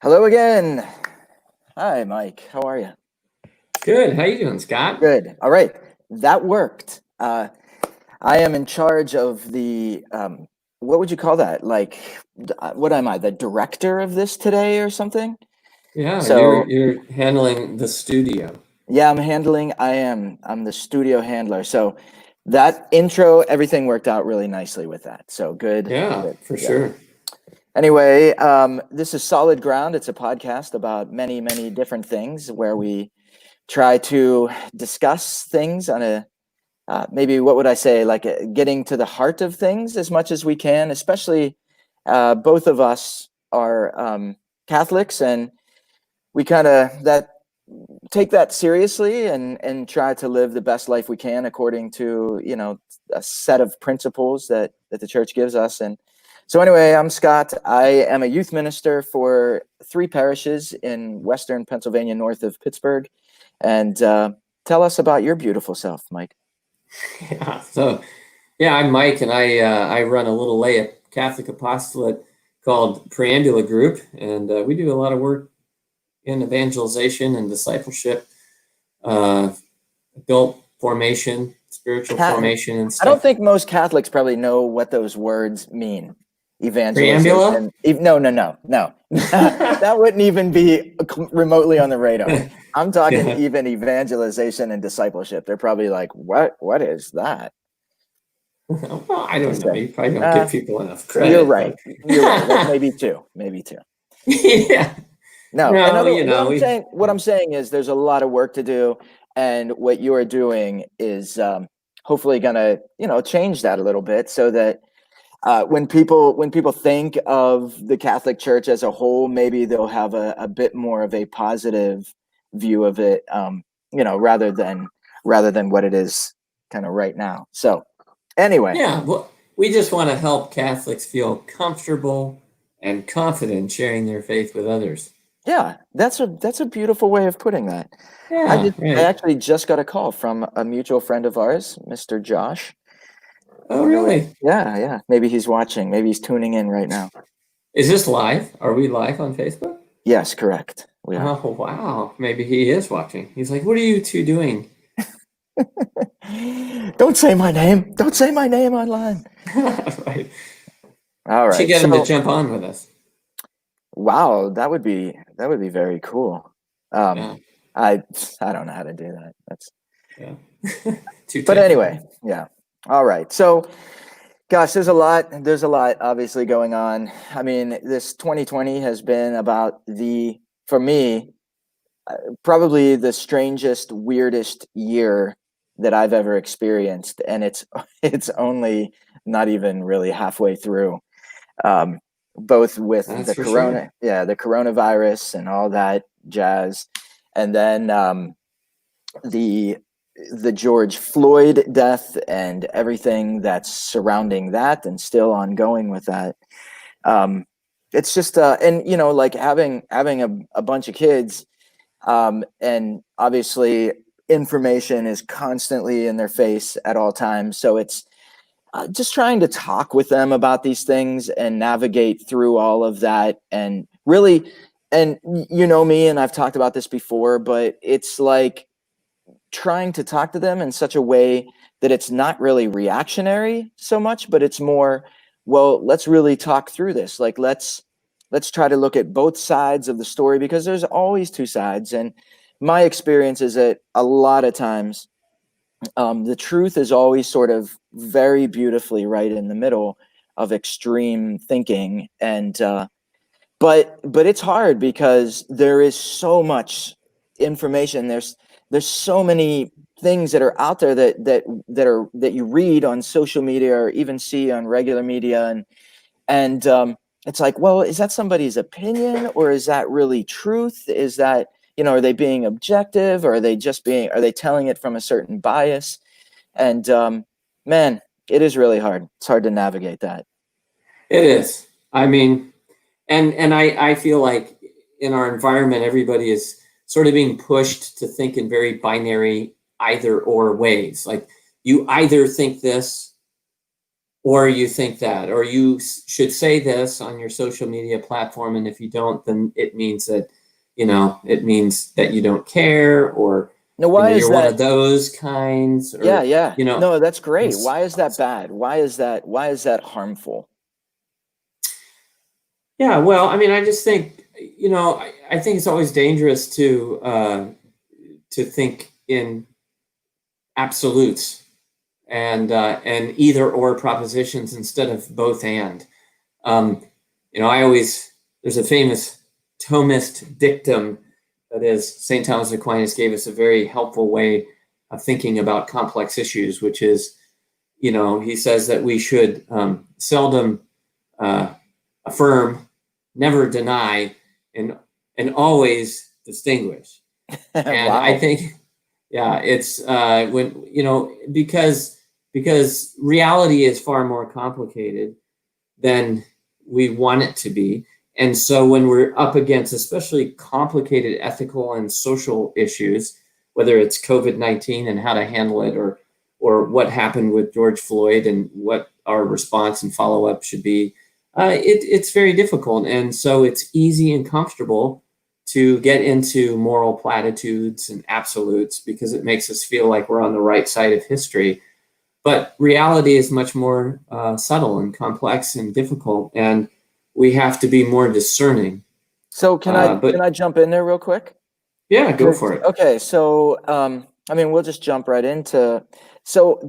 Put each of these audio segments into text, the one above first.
Hello again. Hi, Mike. How are you? Good. How you doing, Scott? Good. All right. That worked. I am in charge of the, what would you call that? What am I, the director of this today or something? Yeah, you're So, you're handling the studio. yeah, I'm the studio handler. So that intro, everything worked out really nicely with that. So good. Yeah, Good. for Yeah. sure. Anyway, this is Solid Ground. It's a podcast about many, many different things where we try to discuss things on a maybe what would I say, getting to the heart of things as much as we can, especially both of us are Catholics, and we kind of that take that seriously and try to live the best life we can according to a set of principles that the church gives us. And so anyway, I'm Scott. I am a youth minister for 3 parishes in Western Pennsylvania, north of Pittsburgh. And tell us about your beautiful self, Mike. Yeah. So, I'm Mike, and I run a little lay Catholic apostolate called Preambula Group, and we do a lot of work in evangelization and discipleship, uh, adult formation, spiritual Cat- formation, and I don't stuff. think most Catholics probably know what those words mean. Preambula. Evangelization. No, no, no, no. That wouldn't even be remotely on the radar. I'm talking Yeah. even evangelization and discipleship. They're probably like, what? What is that? Well, I don't Just know. saying. You probably don't Uh, give people enough you're credit, right. but You're right. Maybe two. Maybe two. yeah. No, and No, what I'm we. saying, is there's a lot of work to do, and what you are doing is hopefully gonna, change that a little bit, so that when people think of the Catholic Church as a whole, maybe they'll have a bit more of a positive view of it, rather than what it is kind of right now. So anyway, Yeah, well, we just want to help Catholics feel comfortable and confident sharing their faith with others. yeah, that's a beautiful way of putting that. Yeah, I right. actually just got a call from a mutual friend of ours, Mr. Josh. Oh, Wonder what? really? Yeah, yeah. Maybe he's watching. Maybe he's tuning in right now. Is this live? Are we live on Facebook? Yes, correct. We are. Oh, wow. Maybe he is watching. He's like, what are you two doing? Don't say my name. Don't say my name online. Right. All We should right. get him to So, jump on with us. wow, that would be very cool. Um, Yeah, I I don't know how to do that. That's yeah. Too But anyway, technical. yeah. All right. So, gosh, there's a lot obviously going on. I mean, this 2020 has been about for me, probably the strangest, weirdest year that I've ever experienced, and it's it's only not even really halfway through. Um, Both with That's the for sure. the coronavirus and all that jazz, and then the the George Floyd death and everything that's surrounding that and still ongoing with that. Um, it's just and like having a bunch of kids, and obviously information is constantly in their face at all times. So it's just trying to talk with them about these things and navigate through all of that. And really, and you know me, and I've talked about this before, but it's like trying to talk to them in such a way that it's not really reactionary so much, but it's more, well, let's really talk through this. Like, let's try to look at both sides of the story, because there's always two sides. And my experience is that a lot of times, the truth is always sort of very beautifully right in the middle of extreme thinking. And but it's hard because there is so much information. There's so many things that are out there that you read on social media or even see on regular media, and it's like, well, is that somebody's opinion, or is that really truth? Is that, are they being objective, or are they telling it from a certain bias? And man, it is really hard. It's hard to navigate that. It is. I mean, and I feel like in our environment, everybody is sort of being pushed to think in very binary either or ways. Like you either think this or you think that, or you should say this on your social media platform, and if you don't, then it means that, it means that you don't care, or Now, why is you're one that? of those kinds, Yeah, or yeah. No, that's great. it's- Why is that bad? Why is that harmful? yeah. Well, I mean, I just think, I think it's always dangerous to think in absolutes and either or propositions instead of both and. Um, there's a famous Thomist dictum that is St. Thomas Aquinas gave us a very helpful way of thinking about complex issues, which is, he says that we should seldom affirm, never deny, and always distinguish. And I Wow. think, yeah, it's when because reality is far more complicated than we want it to be. And so when we're up against especially complicated ethical and social issues, whether it's COVID-19 and how to handle it, or what happened with George Floyd and what our response and follow-up should be, it's very difficult. And so it's easy and comfortable to get into moral platitudes and absolutes because it makes us feel like we're on the right side of history. But reality is much more subtle and complex and difficult, and we have to be more discerning. So can But I jump in there real quick? yeah, go for it. Okay, so I mean, we'll just jump right into. So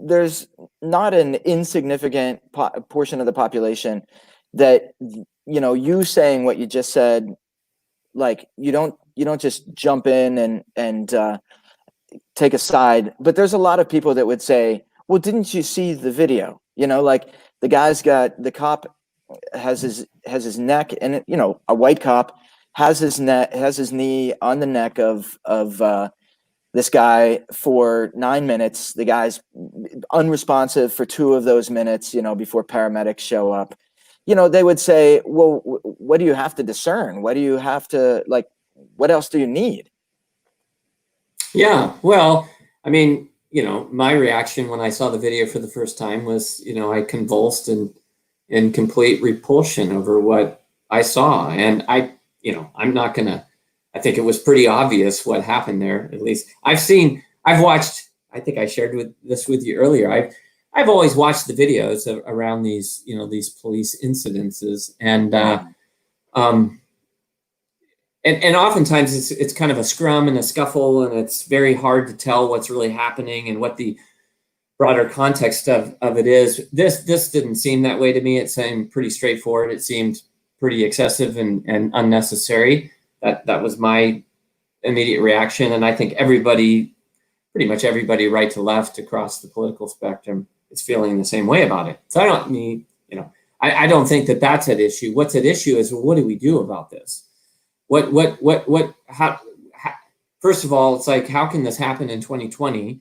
there's not an insignificant portion of the population that you saying what you just said, like you don't just jump in and take a side, but there's a lot of people that would say, well, didn't you see the video? Like the cop has his neck, and a white cop has his knee on the neck of this guy for 9 minutes. The guy's unresponsive for 2 of those minutes, before paramedics show up. They would say, well, what do you have to discern? What do you have to, like, what else do you need? Yeah, well, I mean, my reaction when I saw the video for the first time was, I convulsed in complete repulsion over what I saw. And I'm not gonna, I think it was pretty obvious what happened there. At least I've watched, I think I shared this with you earlier. I've always watched the videos around these, these police incidences. Um, and oftentimes it's kind of a scrum and a scuffle, and it's very hard to tell what's really happening and what the broader context of it is. This didn't seem that way to me. It seemed pretty straightforward. It seemed pretty excessive and unnecessary. That was my immediate reaction. And I think pretty much everybody right to left across the political spectrum is feeling the same way about it. So I don't think that that's at issue. What's at issue is, well, what do we do about this? How, first of all, it's like, how can this happen in 2020?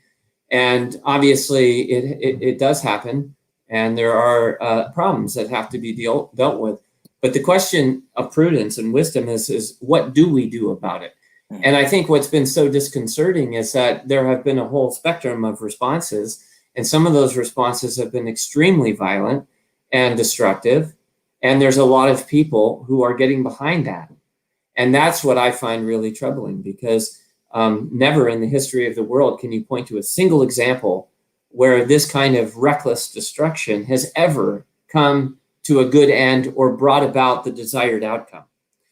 And obviously it does happen, and there are problems that have to be dealt with. But the question of prudence and wisdom is what do we do about it? And I think what's been so disconcerting is that there have been a whole spectrum of responses, and some of those responses have been extremely violent and destructive. And there's a lot of people who are getting behind that. And that's what I find really troubling, because never in the history of the world can you point to a single example where this kind of reckless destruction has ever come to a good end or brought about the desired outcome.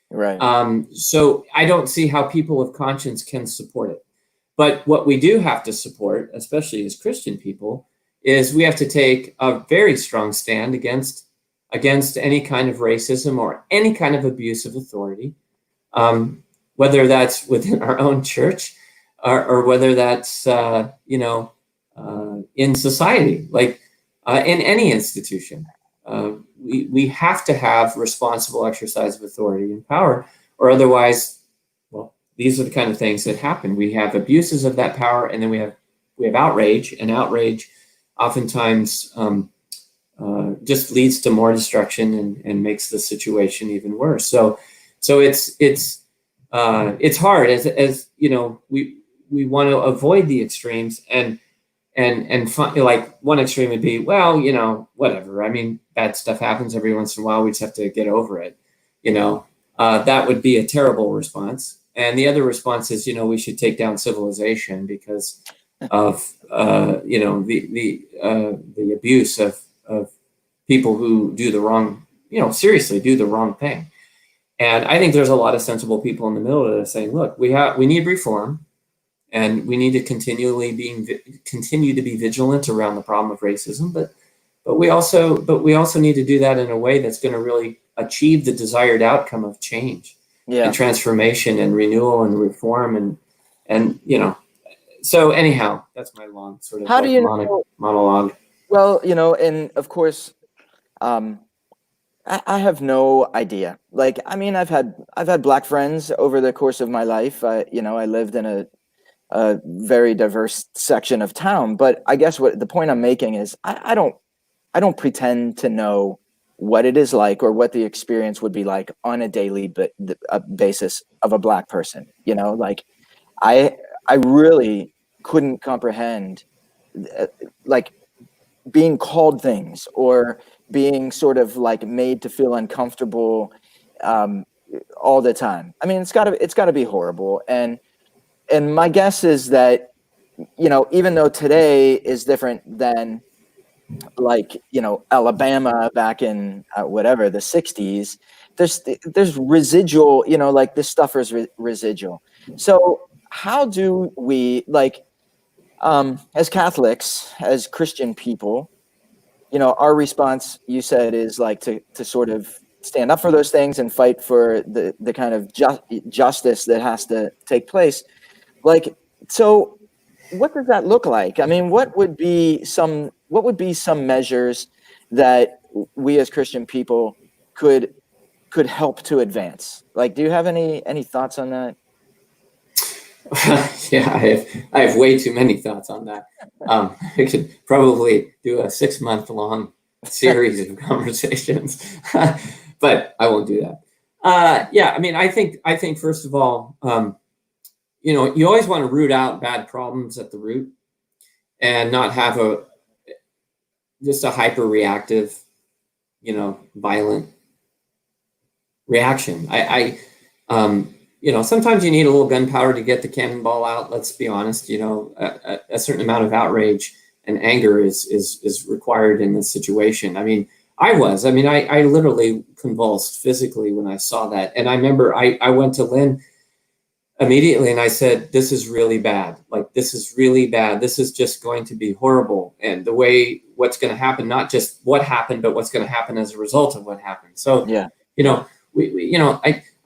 Right. So I don't see how people of conscience can support it. But what we do have to support, especially as Christian people, is we have to take a very strong stand against any kind of racism or any kind of abuse of authority. Whether that's within our own church or whether that's, in society, like in any institution. We have to have responsible exercise of authority and power, or otherwise, well, these are the kind of things that happen. We have abuses of that power, and then we have outrage, and outrage oftentimes just leads to more destruction and makes the situation even worse. So it's hard, as we want to avoid the extremes, and like one extreme would be, well, whatever. I mean, bad stuff happens every once in a while. We just have to get over it. That would be a terrible response. And the other response is, we should take down civilization because of the abuse of people who do the wrong, seriously do the wrong thing. And I think there's a lot of sensible people in the middle that are saying, look, we need reform, and we need to continue to be vigilant around the problem of racism. But we also need to do that in a way that's going to really achieve the desired outcome of change and transformation and renewal and reform and So anyhow, that's my long sort of monologue. Well, and of course, I have no idea. Like, I mean, I've had Black friends over the course of my life. I lived in a very diverse section of town, but I guess what the point I'm making is I don't pretend to know what it is like or what the experience would be like on a daily basis of a Black person. Like I really couldn't comprehend like being called things or being sort of like made to feel uncomfortable all the time. I mean, it's gotta be horrible. And my guess is that, even though today is different than like, Alabama back in whatever, the 60s, there's residual, like this stuff is residual. So how do we, like, as Catholics, as Christian people, our response, you said, is like to sort of stand up for those things and fight for the kind of justice that has to take place. Like, so what does that look like? I mean, what would be some measures that we as Christian people could help to advance? Like, do you have any thoughts on that? Yeah, I have way too many thoughts on that. I could probably do a 6-month-long series of conversations, but I won't do that. Yeah, I mean, I think first of all, you always want to root out bad problems at the root, and not have just a hyper reactive, violent reaction. Sometimes you need a little gunpowder to get the cannonball out. Let's be honest. A certain amount of outrage and anger is required in this situation. I mean, I literally convulsed physically when I saw that. And I remember I went to Lynn immediately and I said, this is really bad. Like, this is really bad. This is just going to be horrible. And what's going to happen, not just what happened, but what's going to happen as a result of what happened. So, yeah,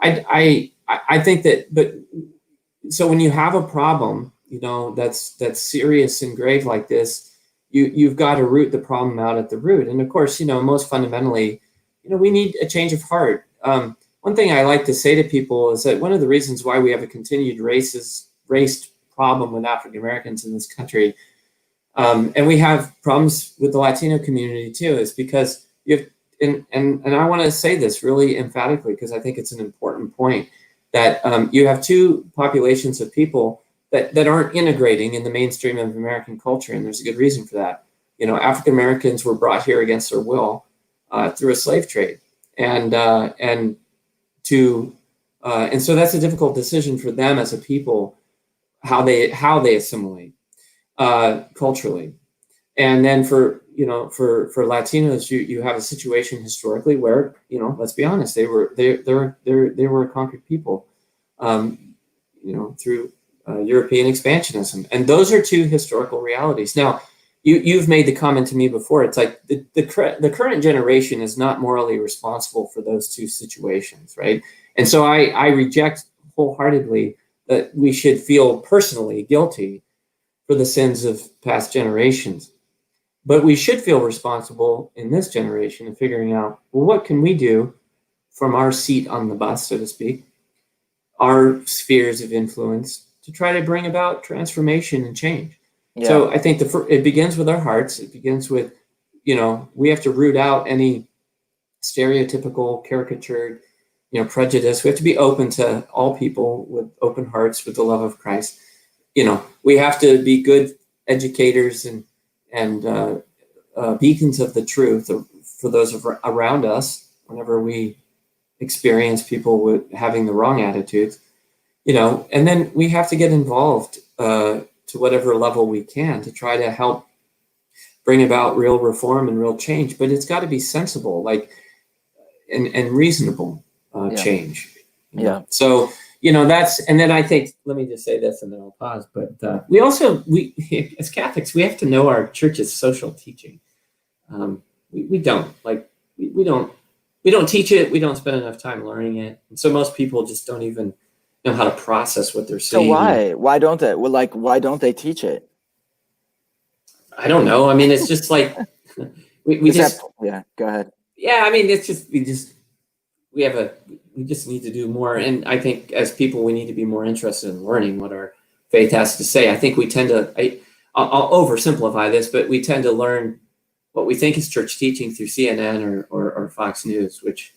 I think that, but so when you have a problem, that's serious and grave like this, you've got to root the problem out at the root. And of course, most fundamentally, we need a change of heart. One thing I like to say to people is that one of the reasons why we have a continued race problem with African Americans in this country, and we have problems with the Latino community too, is because and I want to say this really emphatically because I think it's an important point, that you have two populations of people that aren't integrating in the mainstream of American culture, and there's a good reason for that. African Americans were brought here against their will through a slave trade, and so that's a difficult decision for them as a people, how they assimilate culturally. And then for Latinos, you have a situation historically where, let's be honest, they were a conquered people, through European expansionism, and those are two historical realities. Now, you've made the comment to me before. It's like the current generation is not morally responsible for those two situations, right? And so I reject wholeheartedly that we should feel personally guilty for the sins of past generations. But we should feel responsible in this generation of figuring out, well, what can we do from our seat on the bus, so to speak, our spheres of influence, to try to bring about transformation and change. Yeah. So I think it begins with our hearts. It begins with, we have to root out any stereotypical, caricatured, prejudice. We have to be open to all people with open hearts, with the love of Christ. We have to be good educators and beacons of the truth for those around us whenever we experience people having the wrong attitudes, and then we have to get involved to whatever level we can to try to help bring about real reform and real change. But it's got to be sensible, and reasonable change. Yeah. So, and then I think, let me just say this and then I'll pause. But we as Catholics, we have to know our church's social teaching. We don't we don't teach it. We don't spend enough time learning it. And so most people just don't even know how to process what they're seeing. So why don't they? Well, why don't they teach it? I don't know. I mean, it's just like we just go ahead. Yeah, I mean, it's just we just need to do more. And I think as people, we need to be more interested in learning what our faith has to say. I think we tend to, I'll oversimplify this, but we tend to learn what we think is church teaching through CNN or Fox News, which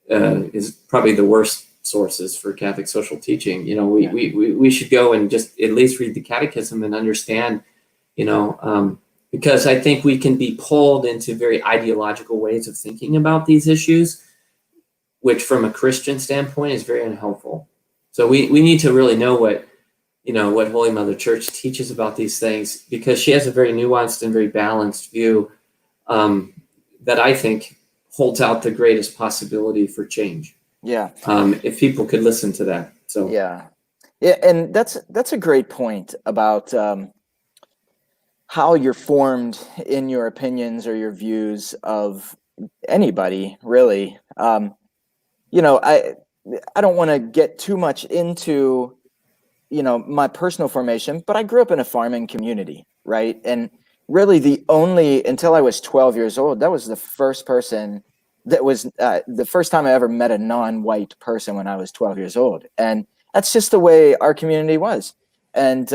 is probably the worst sources for Catholic social teaching. We should go and just at least read the catechism and understand, because I think we can be pulled into very ideological ways of thinking about these issues, which from a Christian standpoint is very unhelpful. So we need to really know what Holy Mother Church teaches about these things, because she has a very nuanced and very balanced view that I think holds out the greatest possibility for change. Yeah. If people could listen to that. So yeah, and that's a great point about how you're formed in your opinions or your views of anybody, really. I don't want to get too much into my personal formation, but I grew up in a farming community, right? And really until I was 12 years old, that was the first person that was the first time I ever met a non-white person, when I was 12 years old. And that's just the way our community was. And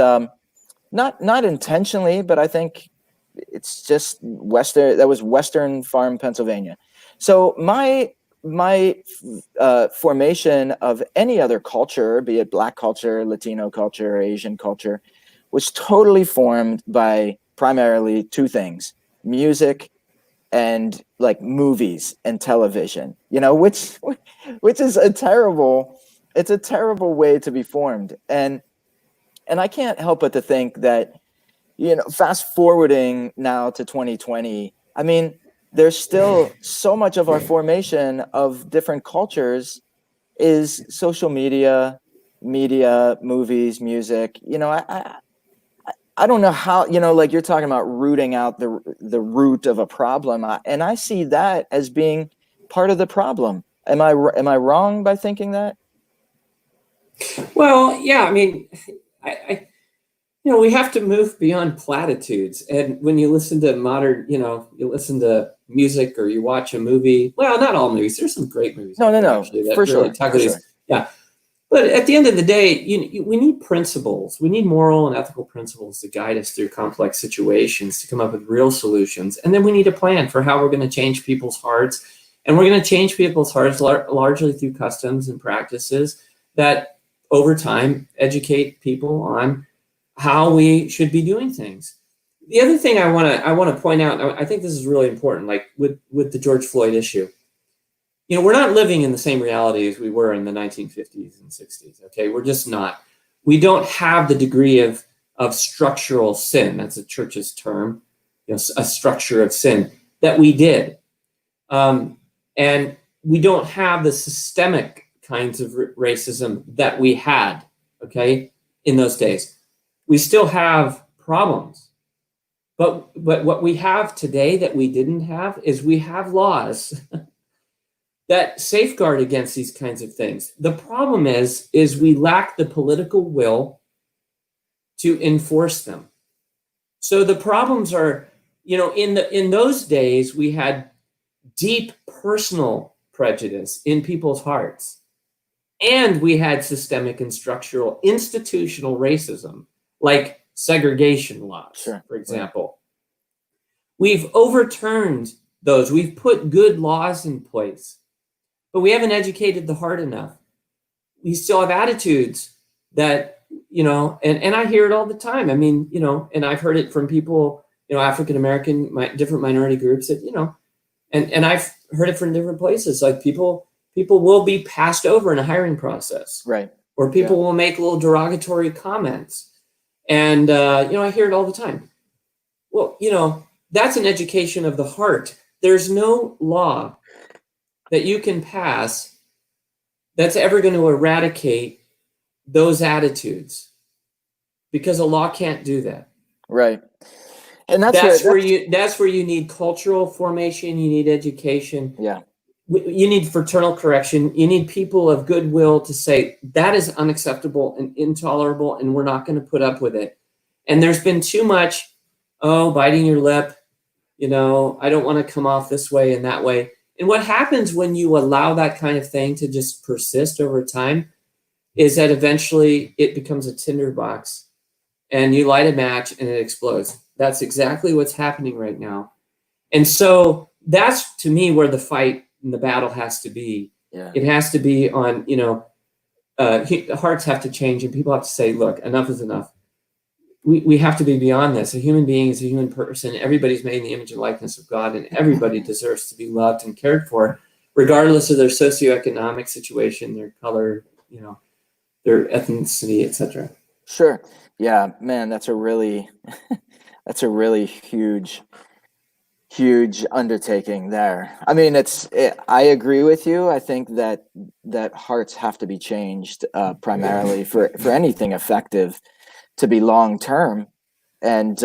not intentionally, but I think it's just Western farm Pennsylvania. So my formation of any other culture, be it Black culture, Latino culture, Asian culture, was totally formed by primarily two things: music and movies and television, which is a terrible way to be formed. And I can't help but to think that, fast forwarding now to 2020, I mean, there's still so much of our formation of different cultures is social media, movies, music. I don't know how, you're talking about rooting out the root of a problem, and I see that as being part of the problem. Am I wrong by thinking that? Well, yeah, I mean, we have to move beyond platitudes. And when you listen to modern, you listen to music or you watch a movie, well, not all movies, there's some great movies. No, actually, that for really sure. Sure. Yeah. But at the end of the day, we need principles. We need moral and ethical principles to guide us through complex situations, to come up with real solutions. And then we need a plan for how we're going to change people's hearts. And we're going to change people's hearts largely through customs and practices that over time educate people on how we should be doing things. The other thing I want to point out, I think this is really important, like with the George Floyd issue. We're not living in the same reality as we were in the 1950s and 60s. Okay, we're just not. We don't have the degree of structural sin. That's a church's term, a structure of sin that we did, and we don't have the systemic kinds of racism that we had. Okay, in those days, we still have problems, but what we have today that we didn't have is we have laws that safeguard against these kinds of things. The problem is we lack the political will to enforce them. So the problems are, in those days, we had deep personal prejudice in people's hearts. And we had systemic and structural institutional racism, like segregation laws, sure, for example. We've overturned those. We've put good laws in place, but we haven't educated the heart enough. We still have attitudes that, and I hear it all the time. I mean, and I've heard it from people, African American, different minority groups that, and I've heard it from different places. Like people will be passed over in a hiring process, Right. or people will make little derogatory comments, and I hear it all the time. Well, that's an education of the heart. There's no law that you can pass that's ever going to eradicate those attitudes, because a law can't do that. Right. And that's where you need cultural formation, you need education. Yeah. You need fraternal correction. You need people of goodwill to say that is unacceptable and intolerable, and we're not going to put up with it. And there's been too much, biting your lip, I don't want to come off this way and that way. And what happens when you allow that kind of thing to just persist over time is that eventually it becomes a tinderbox, and you light a match and it explodes. That's exactly what's happening right now. And so that's, to me, where the fight and the battle has to be. Yeah. It has to be on, hearts have to change, and people have to say, look, enough is enough. We have to be beyond this. A human being is a human person. Everybody's made in the image and likeness of God, and everybody deserves to be loved and cared for, regardless of their socioeconomic situation, their color, their ethnicity, etc. Sure. Yeah, man, that's a really huge undertaking there. I mean, I agree with you. I think that hearts have to be changed primarily for anything effective to be long term. And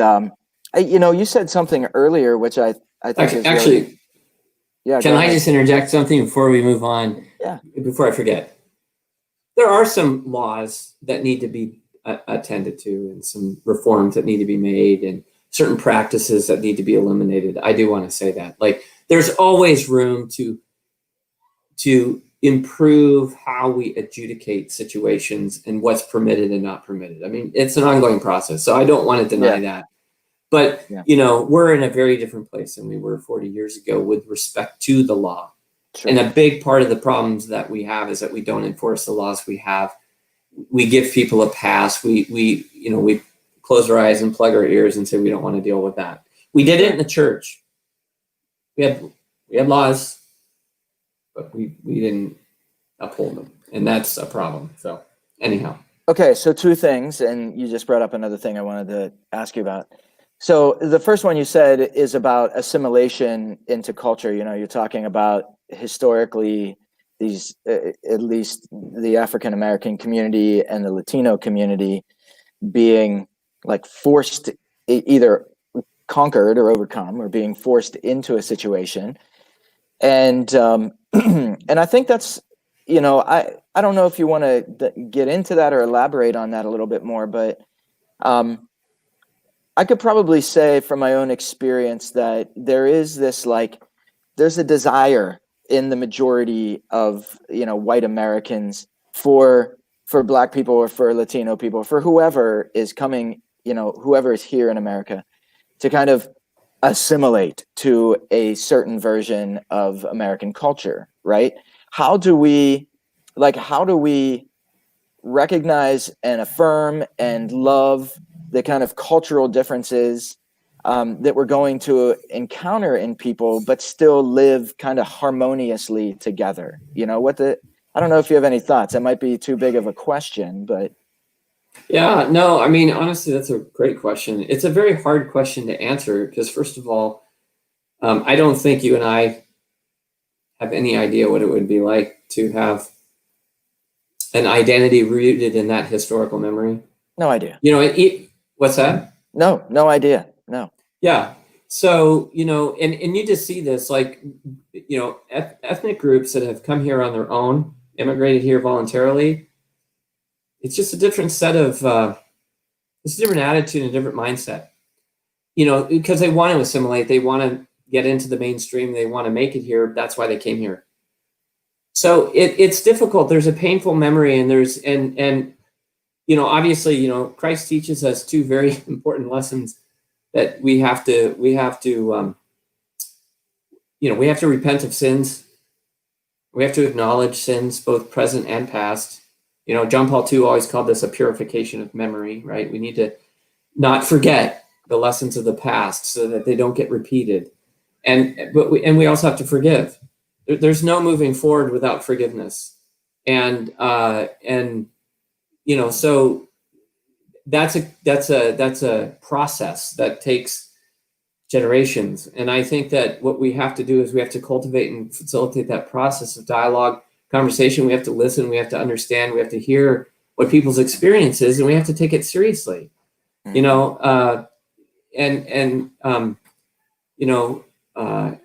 you said something earlier, which I think is actually really, yeah. Can I just interject something before we move on? Yeah. Before I forget, there are some laws that need to be attended to, and some reforms that need to be made, and certain practices that need to be eliminated. I do want to say that, like, there's always room to improve how we adjudicate situations and what's permitted and not permitted. I mean, it's an ongoing process, so I don't want to deny that. But, we're in a very different place than we were 40 years ago with respect to the law. Sure. And a big part of the problems that we have is that we don't enforce the laws we have. We give people a pass. We close our eyes and plug our ears and say we don't want to deal with that. We did it in the church. We had laws, but we didn't uphold them, and that's a problem. So anyhow. Okay, so two things, and you just brought up another thing I wanted to ask you about. So the first one you said is about assimilation into culture. You're talking about historically these, at least the African American community and the Latino community, being like forced, either conquered or overcome, or being forced into a situation. And and I think that's, I don't know if you want to get into that or elaborate on that a little bit more, but I could probably say from my own experience that there's a desire in the majority of, white Americans for Black people or for Latino people, for whoever is coming, whoever is here in America, to kind of assimilate to a certain version of American culture, right? How do we recognize and affirm and love the kind of cultural differences that we're going to encounter in people, but still live kind of harmoniously together? I don't know if you have any thoughts. That might be too big of a question, but. Yeah, no, I mean, honestly, that's a great question. It's a very hard question to answer because, first of all, I don't think you and I have any idea what it would be like to have an identity rooted in that historical memory. No idea. What's that? No idea. No. Yeah. So, and you just see this, like, ethnic groups that have come here on their own, immigrated here voluntarily. It's just a different set of, it's a different attitude and a different mindset, because they want to assimilate. They want to get into the mainstream. They want to make it here. That's why they came here. So it's difficult. There's a painful memory, and obviously, Christ teaches us two very important lessons that we have to repent of sins. We have to acknowledge sins, both present and past, John Paul II always called this a purification of memory, right? We need to not forget the lessons of the past so that they don't get repeated. And we also have to forgive. There's no moving forward without forgiveness. And so that's a process that takes generations. And I think that what we have to do is we have to cultivate and facilitate that process of dialogue, conversation. We have to listen, we have to understand, we have to hear what people's experience is, and we have to take it seriously. And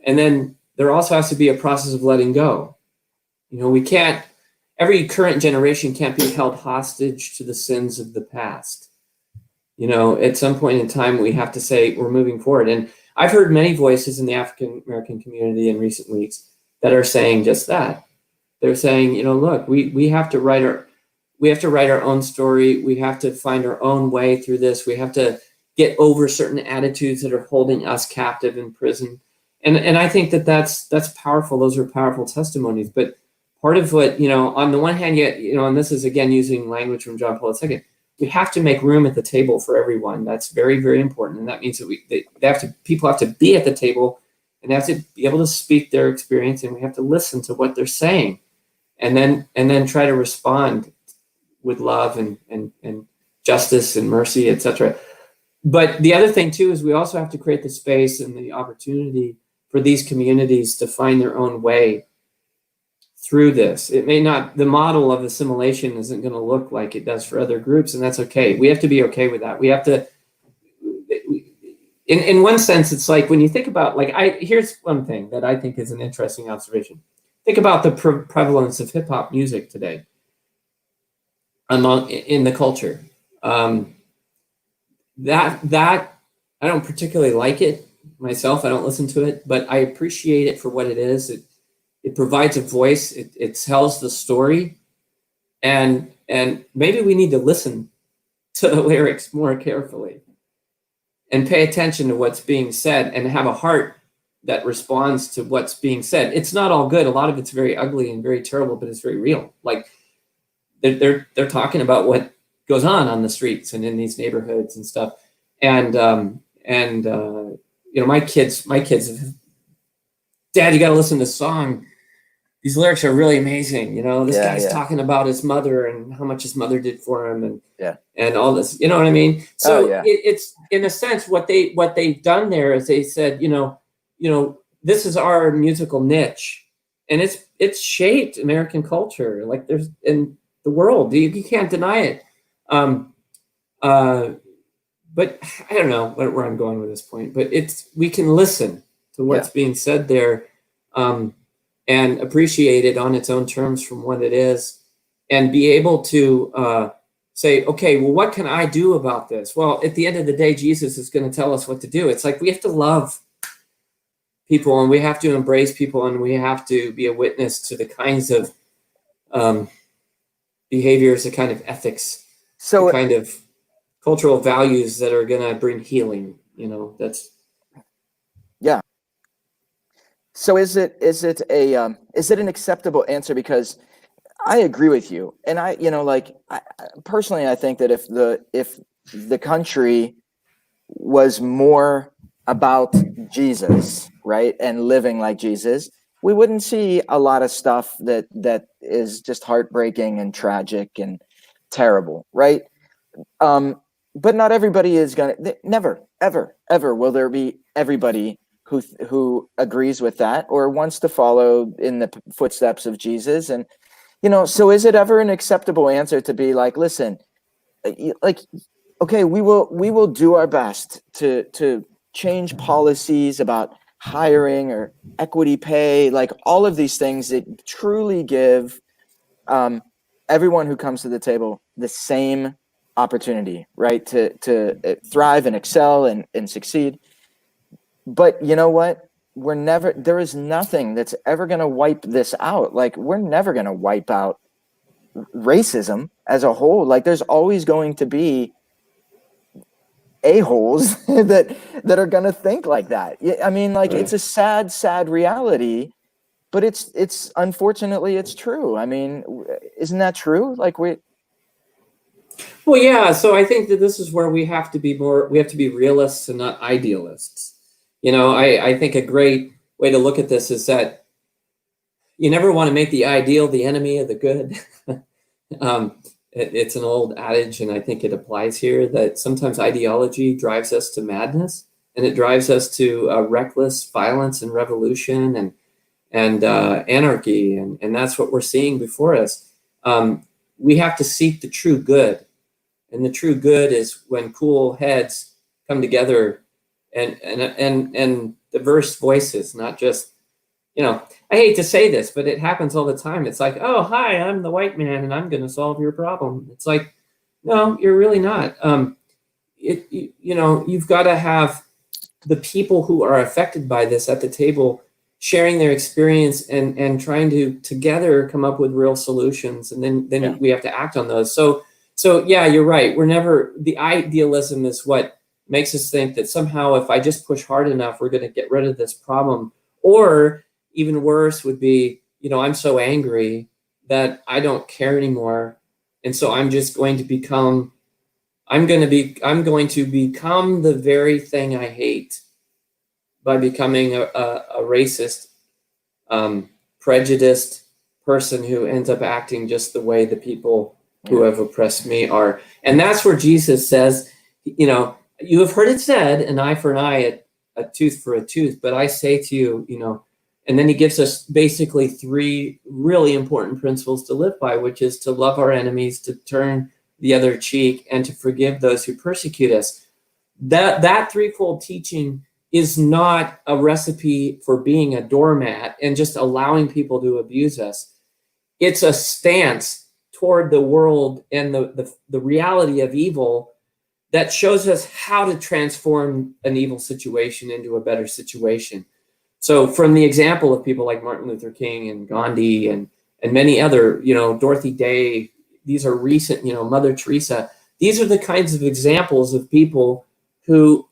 then there also has to be a process of letting go. Every current generation can't be held hostage to the sins of the past. At some point in time, we have to say we're moving forward. And I've heard many voices in the African American community in recent weeks that are saying just that. They're saying, look, we have to write our own story. We have to find our own way through this. We have to get over certain attitudes that are holding us captive in prison. And I think that's powerful. Those are powerful testimonies. But part of what, on the one hand, and this is again using language from John Paul II, we have to make room at the table for everyone. That's very, very important. And that means that people have to be at the table and they have to be able to speak their experience, and we have to listen to what they're saying and then try to respond with love and justice and mercy, etc. But the other thing too is we also have to create the space and the opportunity for these communities to find their own way through this. It may not, the model of assimilation isn't going to look like it does for other groups, and that's okay. We have to be okay with that. We have to, in one sense, it's like when you think about, here's one thing that I think is an interesting observation. Think about the prevalence of hip hop music today in the culture. That I don't particularly like it myself. I don't listen to it, but I appreciate it for what it is. It provides a voice. It tells the story, and maybe we need to listen to the lyrics more carefully and pay attention to what's being said and have a heart that responds to what's being said. It's not all good. A lot of it's very ugly and very terrible, but it's very real. Like they're talking about what goes on the streets and in these neighborhoods and stuff. And my kids, Dad, you got to listen to this song. These lyrics are really amazing. This guy's talking about his mother and how much his mother did for him and all this, you know what I mean? So it's in a sense, what they've done there is they said, this is our musical niche, and it's shaped American culture. Like there's in the world, you can't deny it. But I don't know where I'm going with this point, but we can listen to what's being said there, and appreciate it on its own terms from what it is, and be able to say, okay, well, what can I do about this? Well, at the end of the day, Jesus is going to tell us what to do. It's like we have to love people, and we have to embrace people, and we have to be a witness to the kinds of behaviors, the kind of ethics, the kind of cultural values that are going to bring healing. That's. So is it an acceptable answer? Because I agree with you, and I personally, I think that if the country was more about Jesus, right, and living like Jesus, we wouldn't see a lot of stuff that is just heartbreaking and tragic and terrible, right? But not everybody is gonna. Never, ever will there be everybody who agrees with that or wants to follow in the footsteps of Jesus. And so is it ever an acceptable answer to be like, listen, okay, we will do our best to change policies about hiring or equity pay, like all of these things that truly give everyone who comes to the table the same opportunity, right, to thrive and excel and succeed. But you know what? There is nothing that's ever going to wipe this out. Like, we're never going to wipe out racism as a whole. Like, there's always going to be a-holes that are going to think like that. I mean, like, it's a sad reality, but it's unfortunately it's true. I mean, isn't that true? Like, Well, yeah. So I think that this is where we have to be realists and not idealists. I think a great way to look at this is that you never want to make the ideal the enemy of the good. um, it's an old adage, and I think it applies here, that sometimes ideology drives us to madness, and it drives us to reckless violence and revolution and anarchy, and that's what we're seeing before us. We have to seek the true good, and the true good is when cool heads come together and diverse voices, not just, I hate to say this, but it happens all the time. It's like, oh, hi, I'm the white man and I'm going to solve your problem. It's like, no, you're really not. You've got to have the people who are affected by this at the table sharing their experience and trying to together come up with real solutions. And then we have to act on those. So yeah, you're right. The idealism is what makes us think that somehow if I just push hard enough, we're going to get rid of this problem. Or even worse would be, I'm so angry that I don't care anymore. And so I'm going to become the very thing I hate by becoming a racist, prejudiced person who ends up acting just the way the people who have oppressed me are. And that's where Jesus says, you have heard it said, an eye for an eye, a tooth for a tooth, but I say to you, and then he gives us basically 3 really important principles to live by, which is to love our enemies, to turn the other cheek, and to forgive those who persecute us. That threefold teaching is not a recipe for being a doormat and just allowing people to abuse us. It's a stance toward the world and the reality of evil that shows us how to transform an evil situation into a better situation. So from the example of people like Martin Luther King and Gandhi and many other, Dorothy Day, these are recent, Mother Teresa, these are the kinds of examples of people who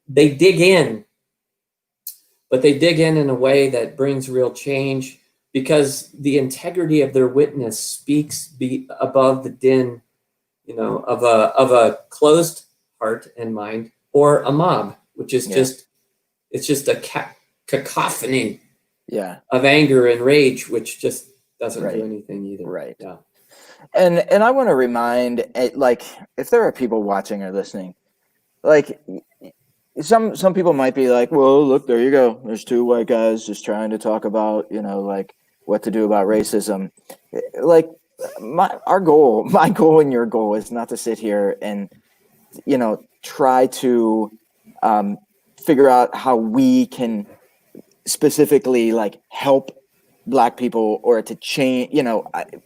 they dig in, but they dig in a way that brings real change because the integrity of their witness speaks above the din, of a closed heart and mind, or a mob, which is just a cacophony of anger and rage, which just doesn't do anything either. Right. Yeah. And I want to remind, like, if there are people watching or listening, like, some people might be like, well, look, there you go. There's 2 white guys just trying to talk about, like what to do about racism. Like my goal and your goal is not to sit here and, try to figure out how we can specifically like help Black people or to change,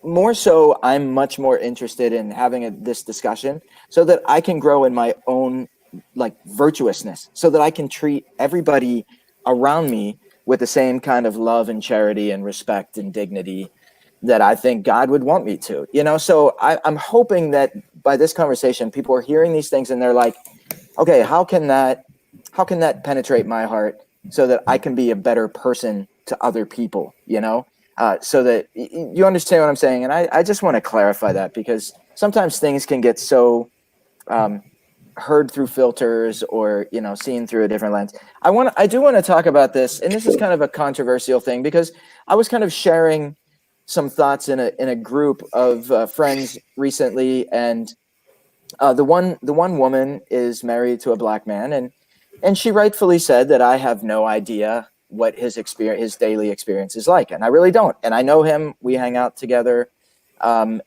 more so I'm much more interested in having this discussion so that I can grow in my own like virtuousness, so that I can treat everybody around me with the same kind of love and charity and respect and dignity that I think God would want me to, so I'm hoping that by this conversation, people are hearing these things and they're like, okay, how can that penetrate my heart so that I can be a better person to other people, so that you understand what I'm saying. And I just want to clarify that because sometimes things can get so heard through filters or, seen through a different lens. I do want to talk about this, and this is kind of a controversial thing because I was kind of sharing some thoughts in a group of friends recently, and the one woman is married to a Black man, and she rightfully said that I have no idea what his daily experience is like, and I really don't. And I know him; we hang out together, and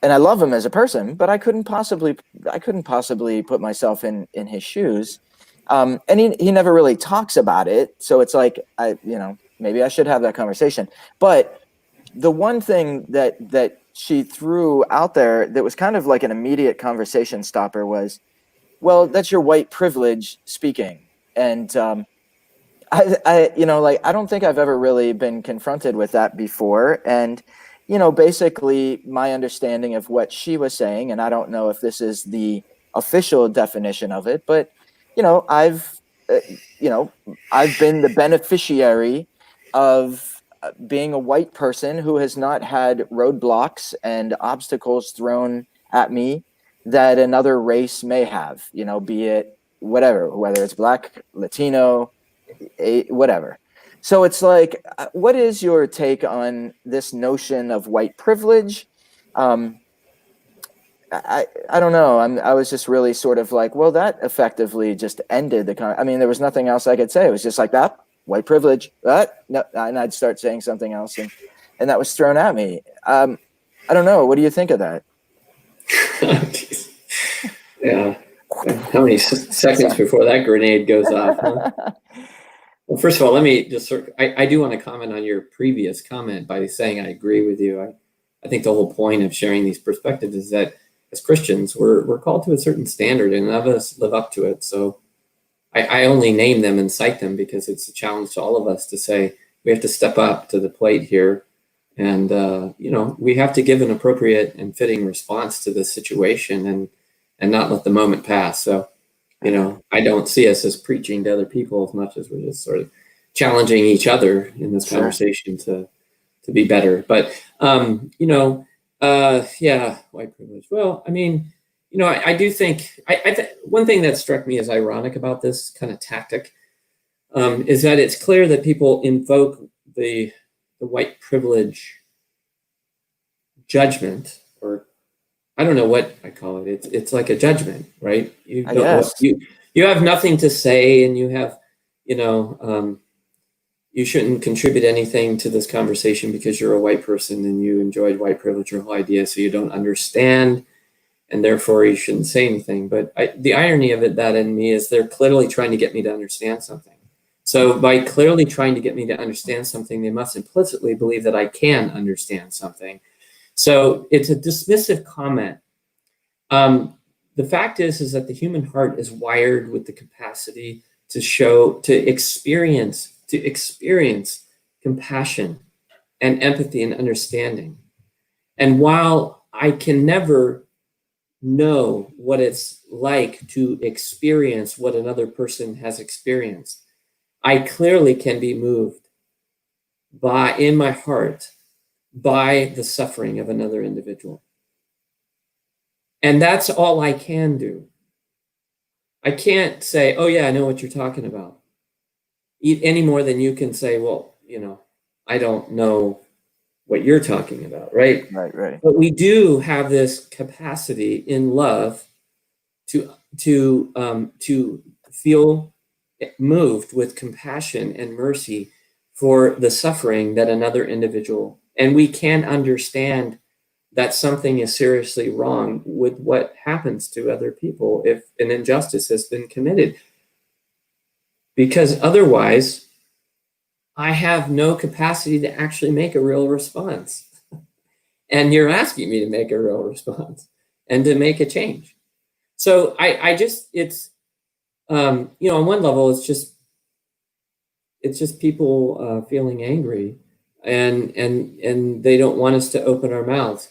I love him as a person, but I couldn't possibly put myself in his shoes. And he never really talks about it, so it's like maybe I should have that conversation. But the one thing that she threw out there that was kind of like an immediate conversation stopper was, well, that's your white privilege speaking. And I don't think I've ever really been confronted with that before. And, basically my understanding of what she was saying, and I don't know if this is the official definition of it, but, I've been the beneficiary of being a white person who has not had roadblocks and obstacles thrown at me that another race may have, be it whatever, whether it's Black, Latino, whatever. So it's like, what is your take on this notion of white privilege? I don't know. I was just really sort of like, well, that effectively just ended I mean, there was nothing else I could say. It was just like that, white privilege. No, and I'd start saying something else, and that was thrown at me. I don't know. What do you think of that? Yeah. How many seconds before that grenade goes off? Huh? Well, first of all, let me just I do want to comment on your previous comment by saying I agree with you. I think the whole point of sharing these perspectives is that as Christians, we're called to a certain standard, and none of us live up to it. So I only name them and cite them because it's a challenge to all of us to say we have to step up to the plate here, and we have to give an appropriate and fitting response to this situation, and not let the moment pass. So I don't see us as preaching to other people as much as we're just sort of challenging each other in this conversation to be better. But white privilege. Well, I mean, I do think one thing that struck me as ironic about this kind of tactic is that it's clear that people invoke the white privilege judgment, or I don't know what I call it. It's like a judgment, right? You have nothing to say, and you have, you shouldn't contribute anything to this conversation because you're a white person and you enjoyed white privilege your whole idea, so you don't understand, and therefore you shouldn't say anything. But the irony of that in me is they're clearly trying to get me to understand something. So by clearly trying to get me to understand something, they must implicitly believe that I can understand something. So it's a dismissive comment. The fact is that the human heart is wired with the capacity to experience compassion and empathy and understanding. And while I can never know what it's like to experience what another person has experienced, I clearly can be moved in my heart by the suffering of another individual. And that's all I can do. I can't say, oh yeah, I know what you're talking about, any more than you can say, well, I don't know what you're talking about, right? Right. But we do have this capacity in love to feel moved with compassion and mercy for the suffering that another individual, and we can understand that something is seriously wrong with what happens to other people if an injustice has been committed. Because otherwise, I have no capacity to actually make a real response. And you're asking me to make a real response and to make a change. So on one level, it's just people feeling angry, and they don't want us to open our mouths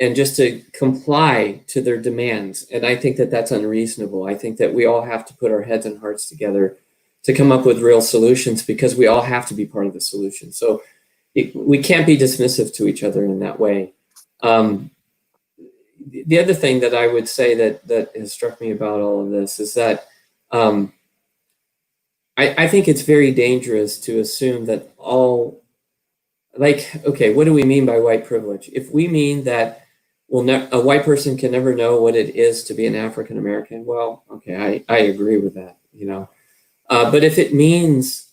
and just to comply to their demands. And I think that that's unreasonable. I think that we all have to put our heads and hearts together to come up with real solutions, because we all have to be part of the solution. So we can't be dismissive to each other in that way. The other thing that I would say that has struck me about all of this is that I think it's very dangerous to assume that okay, what do we mean by white privilege? If we mean that a white person can never know what it is to be an African American, well, okay, I agree with that, but if it means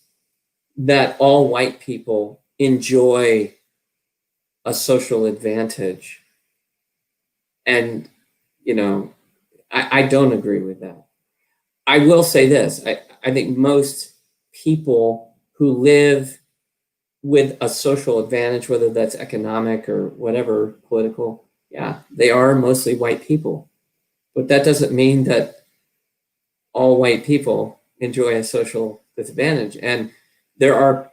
that all white people enjoy a social advantage, and I don't agree with that. I will say this: I think most people who live with a social advantage, whether that's economic or whatever, political, yeah, they are mostly white people. But that doesn't mean that all white people enjoy a social disadvantage. And there are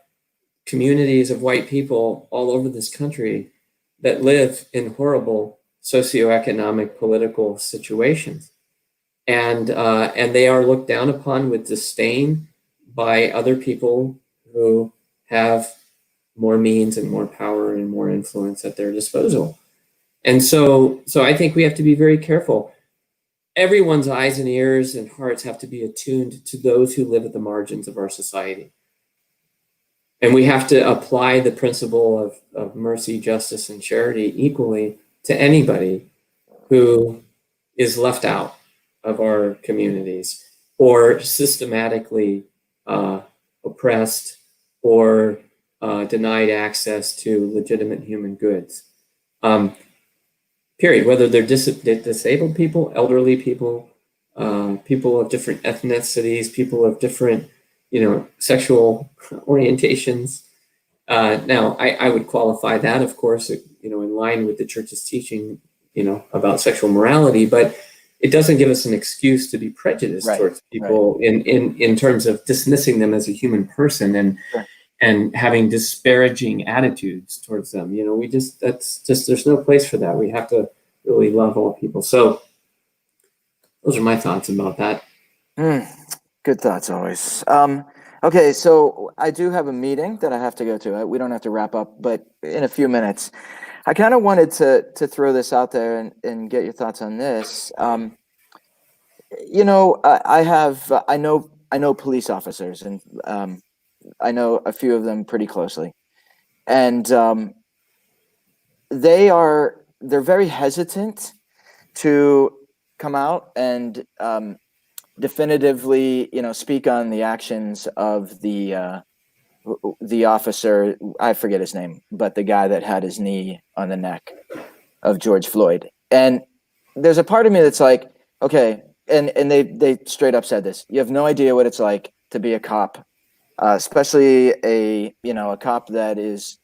communities of white people all over this country that live in horrible socioeconomic political situations. And they are looked down upon with disdain by other people who have more means and more power and more influence at their disposal. And so I think we have to be very careful. Everyone's eyes and ears and hearts have to be attuned to those who live at the margins of our society. And we have to apply the principle of mercy, justice, and charity equally to anybody who is left out of our communities or systematically oppressed or denied access to legitimate human goods. Period. Whether they're disabled people, elderly people, people of different ethnicities, people of different, sexual orientations. Now, I would qualify that, of course, in line with the church's teaching, about sexual morality, but it doesn't give us an excuse to be prejudiced towards people in terms of dismissing them as a human person and having disparaging attitudes towards them. There's no place for that. We have to really love all people. So those are my thoughts about that. Good thoughts always. Okay, so I do have a meeting that I have to go to. We don't have to wrap up, but in a few minutes. I kind of wanted to throw this out there and get your thoughts on this. I know police officers, and I know a few of them pretty closely, and they're very hesitant to come out and definitively, speak on the actions of the officer. I forget his name, but the guy that had his knee on the neck of George Floyd. And there's a part of me that's like, okay, and they straight up said this: you have no idea what it's like to be a cop, especially a cop that is,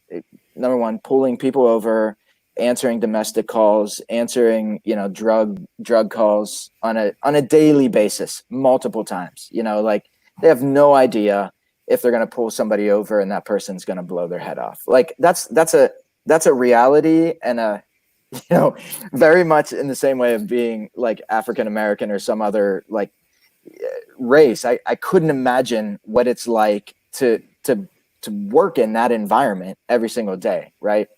number one, pulling people over, answering domestic calls, answering drug calls on a daily basis, multiple times. They have no idea if they're going to pull somebody over and that person's going to blow their head off. Like that's a reality, and very much in the same way of being like African American or some other like race. I couldn't imagine what it's like to work in that environment every single day, right?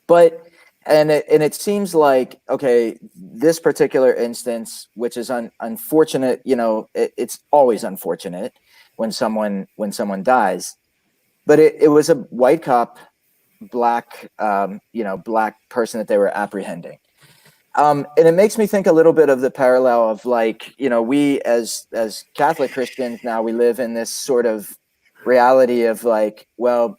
But and it seems like, okay, this particular instance, which is unfortunate, it's always unfortunate when someone dies, but it was a white cop, black person that they were apprehending. And it makes me think a little bit of the parallel of like, we as Catholic Christians now, we live in this sort of reality of like, well,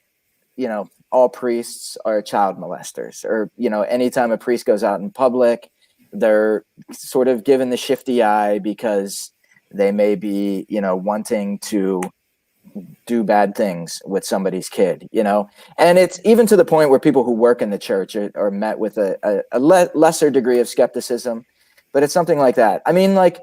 all priests are child molesters, or, anytime a priest goes out in public, they're sort of given the shifty eye because they may be, wanting to do bad things with somebody's kid, and it's even to the point where people who work in the church are met with a lesser degree of skepticism, but it's something like that. I mean, like,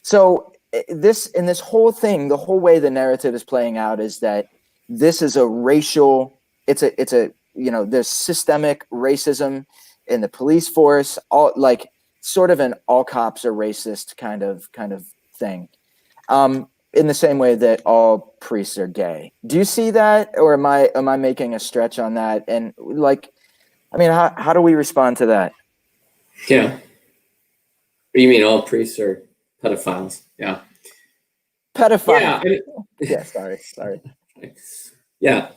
so this whole thing, the whole way the narrative is playing out is that this is a racial, it's a there's systemic racism in the police force, all like sort of an all cops are racist kind of thing. In the same way that all priests are gay. Do you see that, or am I making a stretch on that? And like, I mean, how do we respond to that? Yeah. What do you mean all priests are pedophiles? Yeah. Pedophiles. Yeah. Yeah. Sorry. Yeah.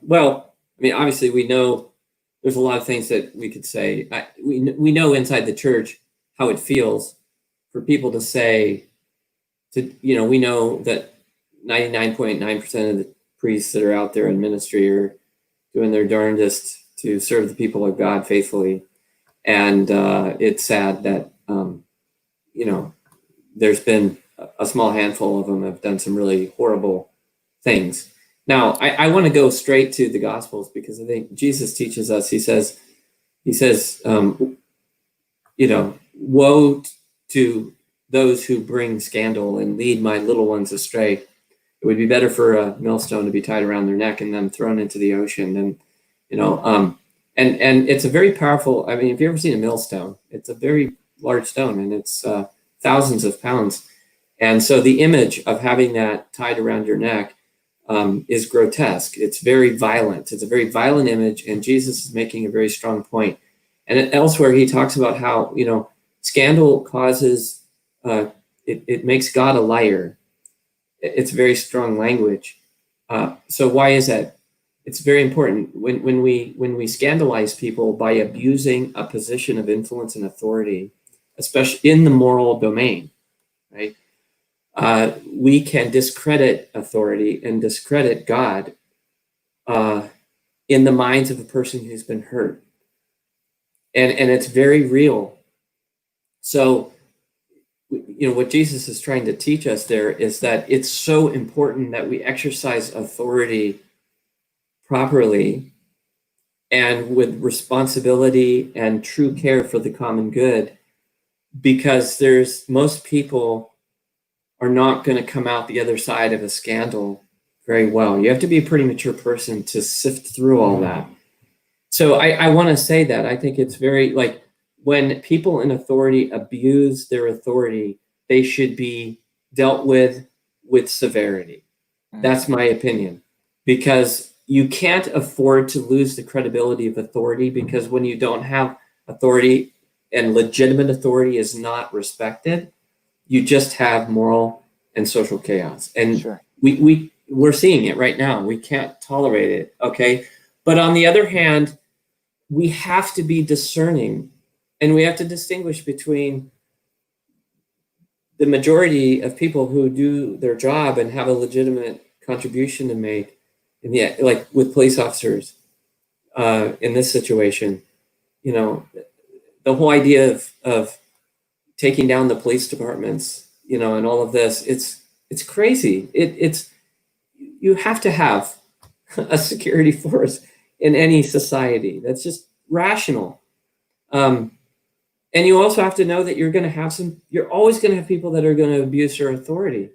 Well, I mean, obviously we know there's a lot of things that we could say. We know inside the church how it feels for people to say, we know that 99.9% of the priests that are out there in ministry are doing their darndest to serve the people of God faithfully. And it's sad that, there's been a small handful of them have done some really horrible things. Now, I want to go straight to the Gospels because I think Jesus teaches us, he says, woe to those who bring scandal and lead my little ones astray. It would be better for a millstone to be tied around their neck and them thrown into the ocean than, and it's a very powerful, I mean, if you've ever seen a millstone, it's a very large stone and it's thousands of pounds. And so the image of having that tied around your neck is grotesque. It's very violent. It's a very violent image, and Jesus is making a very strong point. And elsewhere, he talks about how, scandal causes, it makes God a liar. It's very strong language. So why is that? It's very important when we scandalize people by abusing a position of influence and authority, especially in the moral domain, right? We can discredit authority and discredit God in the minds of a person who's been hurt. And it's very real. So, what Jesus is trying to teach us there is that it's so important that we exercise authority properly and with responsibility and true care for the common good, because most people are not going to come out the other side of a scandal very well. You have to be a pretty mature person to sift through all that. So I want to say that I think it's very, like, when people in authority abuse their authority, they should be dealt with severity. That's my opinion, because you can't afford to lose the credibility of authority, because when you don't have authority and legitimate authority is not respected, you just have moral and social chaos. And Sure. we're seeing it right now. We can't tolerate it. Okay. But on the other hand, we have to be discerning, and we have to distinguish between the majority of people who do their job and have a legitimate contribution to make, and yet, like with police officers in this situation, the whole idea of taking down the police departments, and all of this, it's crazy. You have to have a security force in any society. That's just rational. And you also have to know that you're always going to have people that are going to abuse your authority.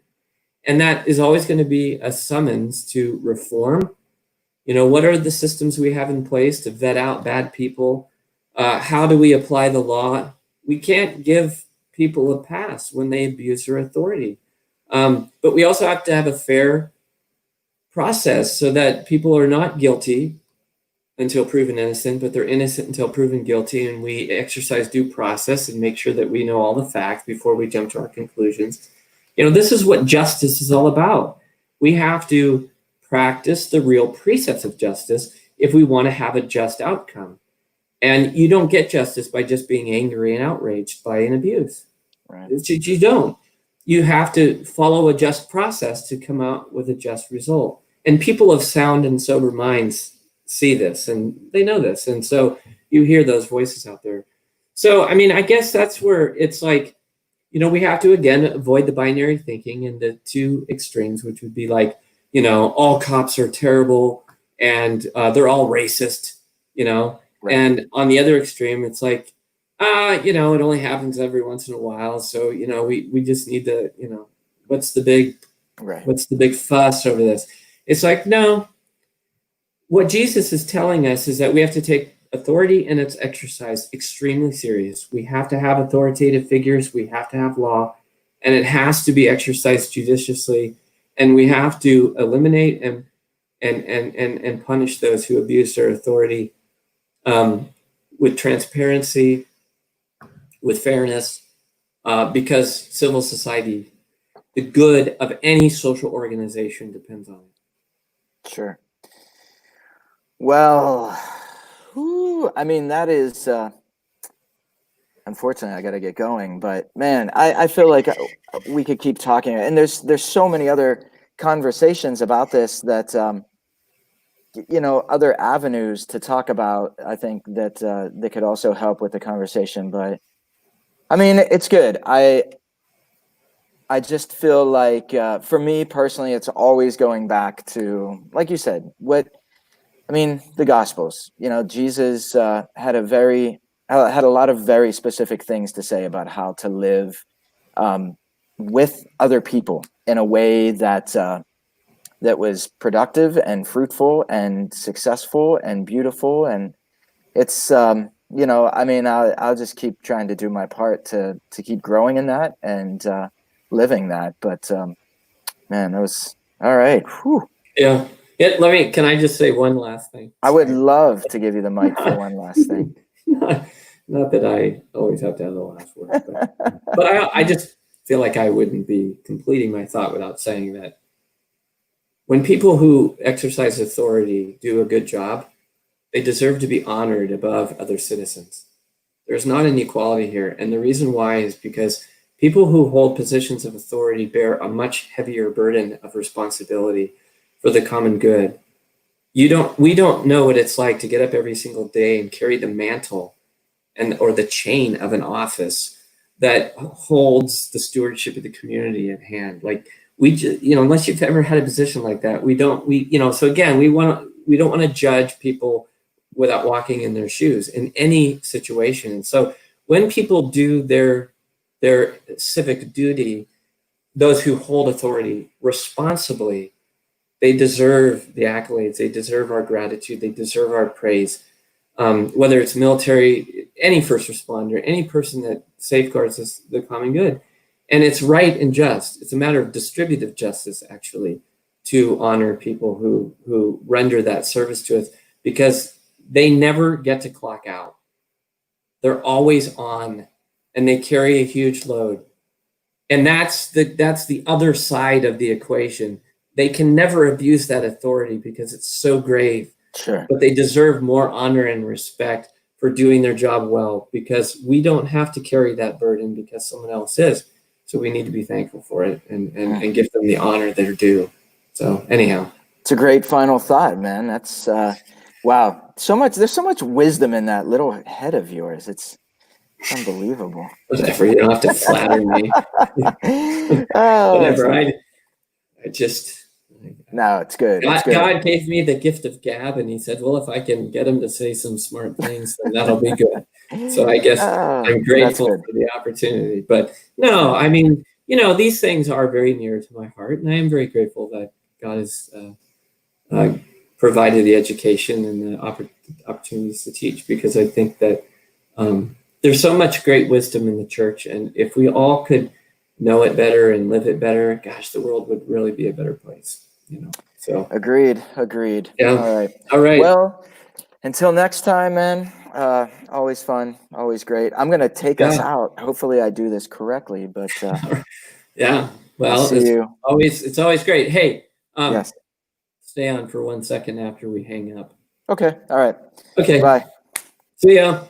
And that is always going to be a summons to reform. What are the systems we have in place to vet out bad people? How do we apply the law? We can't give people a pass when they abuse their authority. But we also have to have a fair process so that people are not guilty until proven innocent, but they're innocent until proven guilty, and we exercise due process and make sure that we know all the facts before we jump to our conclusions. This is what justice is all about. We have to practice the real precepts of justice if we want to have a just outcome. And you don't get justice by just being angry and outraged by an abuse. Right. You don't. You have to follow a just process to come out with a just result. And people of sound and sober minds see this, and they know this. And so you hear those voices out there. So, I guess that's where it's like, we have to, again, avoid the binary thinking and the two extremes, which would be like, all cops are terrible and they're all racist, Right. And on the other extreme, it's like, it only happens every once in a while. So, we just need to, what's the big fuss over this? It's like, no. What Jesus is telling us is that we have to take authority and its exercise extremely serious. We have to have authoritative figures. We have to have law, and it has to be exercised judiciously. And we have to eliminate and punish those who abuse their authority with transparency, with fairness, because civil society, the good of any social organization depends on it. Sure. Well, that is, unfortunately, I got to get going, but man, I feel like we could keep talking, and there's so many other conversations about this that, other avenues to talk about, I think that could also help with the conversation, but it's good. I just feel like, for me personally, it's always going back to, like you said, the Gospels. Jesus had a lot of very specific things to say about how to live with other people in a way that was productive and fruitful and successful and beautiful. And it's I'll just keep trying to do my part to keep growing in that and living that. But man, that was all right. Whew. Yeah. Can I just say one last thing? I would love to give you the mic for one last thing. Not that I always have to have the last word, but I just feel like I wouldn't be completing my thought without saying that when people who exercise authority do a good job, they deserve to be honored above other citizens. There's not an equality here. And the reason why is because people who hold positions of authority bear a much heavier burden of responsibility for the common good. We don't know what it's like to get up every single day and carry the mantle or the chain of an office that holds the stewardship of the community at hand. Like unless you've ever had a position like that, so again, we don't want to judge people without walking in their shoes in any situation. And so when people do their civic duty, those who hold authority responsibly, they deserve the accolades, they deserve our gratitude, they deserve our praise. Whether it's military, any first responder, any person that safeguards the common good. And it's right and just. It's a matter of distributive justice, actually, to honor people who render that service to us, because they never get to clock out. They're always on, and they carry a huge load. And that's the other side of the equation. They can never abuse that authority because it's so grave. Sure. But they deserve more honor and respect for doing their job well, because we don't have to carry that burden because someone else is. So we need to be thankful for it and give them the honor they're due. So anyhow. It's a great final thought, man. That's wow. There's so much wisdom in that little head of yours. It's unbelievable. Whatever, you don't have to flatter me. Whatever. I just No, it's good. God gave me the gift of gab, and he said, well, if I can get him to say some smart things, then that'll be good. So I guess I'm grateful for the opportunity. But no, I mean, these things are very near to my heart, and I am very grateful that God has provided the education and the opportunities to teach, because I think that there's so much great wisdom in the church, and if we all could know it better and live it better, gosh, the world would really be a better place. So agreed. Yeah. All right. Well, until next time, man. Always fun, always great. I'm gonna take us out. Hopefully, I do this correctly, but yeah. Well, it's always great. Hey, yes. Stay on for 1 second after we hang up. Okay. All right. Okay. Bye. See ya.